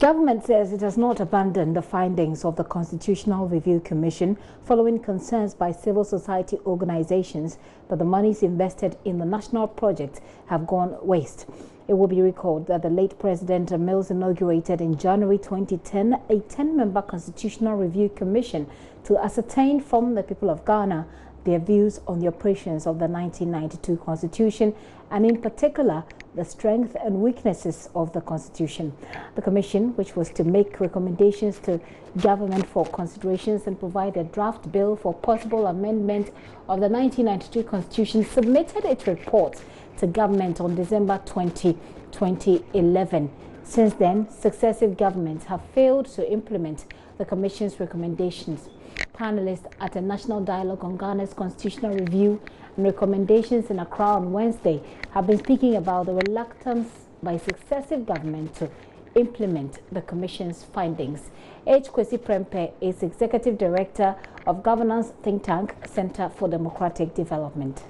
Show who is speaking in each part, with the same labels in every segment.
Speaker 1: Government says it has not abandoned the findings of the Constitutional Review Commission following concerns by civil society organizations that the monies invested in the national project have gone waste. It will be recalled that the late President Mills inaugurated in January 2010 a 10-member Constitutional Review Commission to ascertain from the people of Ghana their views on the operations of the 1992 Constitution and in particular the strengths and weaknesses of the Constitution. The Commission, which was to make recommendations to government for considerations and provide a draft bill for possible amendment of the 1992 Constitution, submitted its report to government on December 20, 2011. Since then, successive governments have failed to implement the Commission's recommendations. Panelists at a national dialogue on Ghana's constitutional review and recommendations in Accra on Wednesday have been speaking about the reluctance by successive governments to implement the Commission's findings. H. Kwesi Prempeh is Executive Director of Governance Think Tank Center for Democratic Development.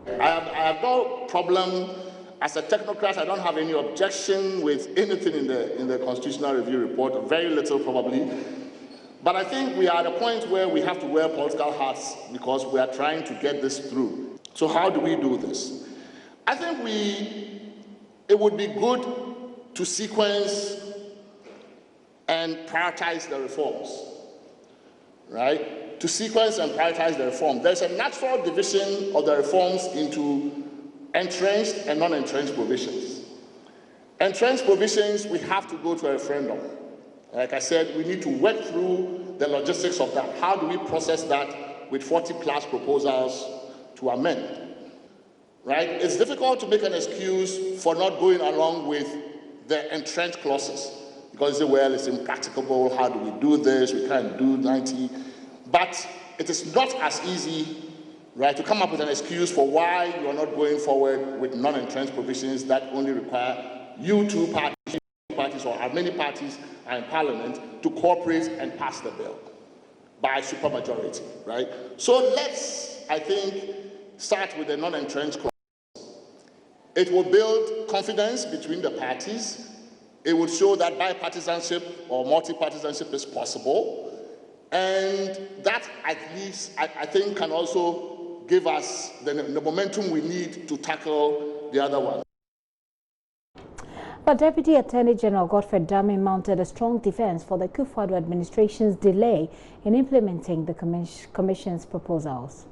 Speaker 2: I have no problem. As a technocrat, I don't have any objection with anything in the Constitutional Review report, very little probably. But I think we are at a point where we have to wear political hats because we are trying to get this through. So how do we do this? I think it would be good to sequence and prioritize the reforms, right? To sequence and prioritize the reform. There's a natural division of the reforms into entrenched and non-entrenched provisions. Entrenched provisions, we have to go to a referendum. Like I said, we need to work through the logistics of that. How do we process that with 40-plus proposals to amend? Right? It's difficult to make an excuse for not going along with the entrenched clauses because they say, well, it's impracticable. How do we do this? We can't do 90. But it is not as easy, right, to come up with an excuse for why you are not going forward with non-entrenched provisions that only require you two parties or as many parties are in Parliament to cooperate and pass the bill by supermajority, right? So let's, I think, start with the non-entrenched clause. It will build confidence between the parties. It would show that bipartisanship or multi-partisanship is possible. And that, at least, I think, can also give us the momentum we need to tackle the other one.
Speaker 1: But Deputy Attorney General Godfrey Dame mounted a strong defense for the Kufuor administration's delay in implementing the Commission's proposals.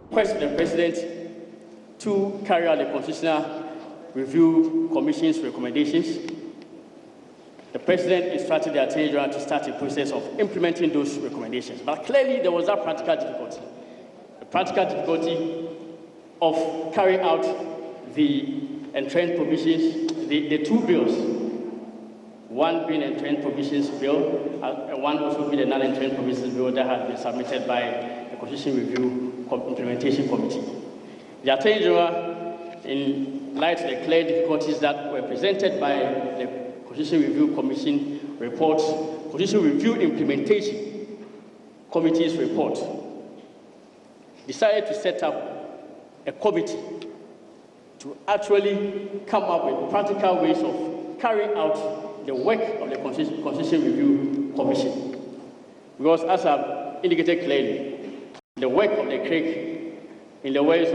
Speaker 3: Request the President to carry out the Constitutional Review Commission's recommendations. The President instructed the Attorney General to start a process of implementing those recommendations. But clearly there was that practical difficulty. The practical difficulty of carrying out the entrenched provisions, the two bills, one being entrenched provisions bill, and one also being a non-entrenched provisions bill that had been submitted by the Constitution Review Implementation Committee. The Attorney General, in light of the clear difficulties that were presented by the Constitution Review Commission report, Constitution Review Implementation Committee's report, decided to set up a committee to actually come up with practical ways of carrying out the work of the Constitution Review Commission. Because as I've indicated clearly, the work of the CRIC in the ways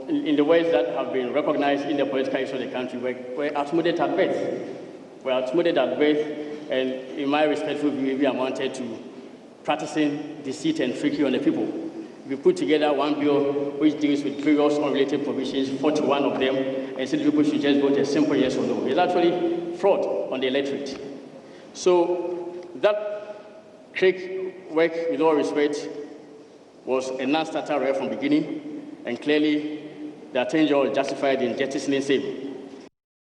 Speaker 3: in the ways that have been recognized in the political history of the country were outmoded at best. And in my respectful view, we amounted to practicing deceit and trickery on the people. We put together one bill which deals with various unrelated provisions, 41 of them, and said people should just vote a simple yes or no. It's actually fraud on the electorate. So that CRIC work, with all respect, was a non-starter right from the beginning, and clearly the Attorney General justified in jettisoning same.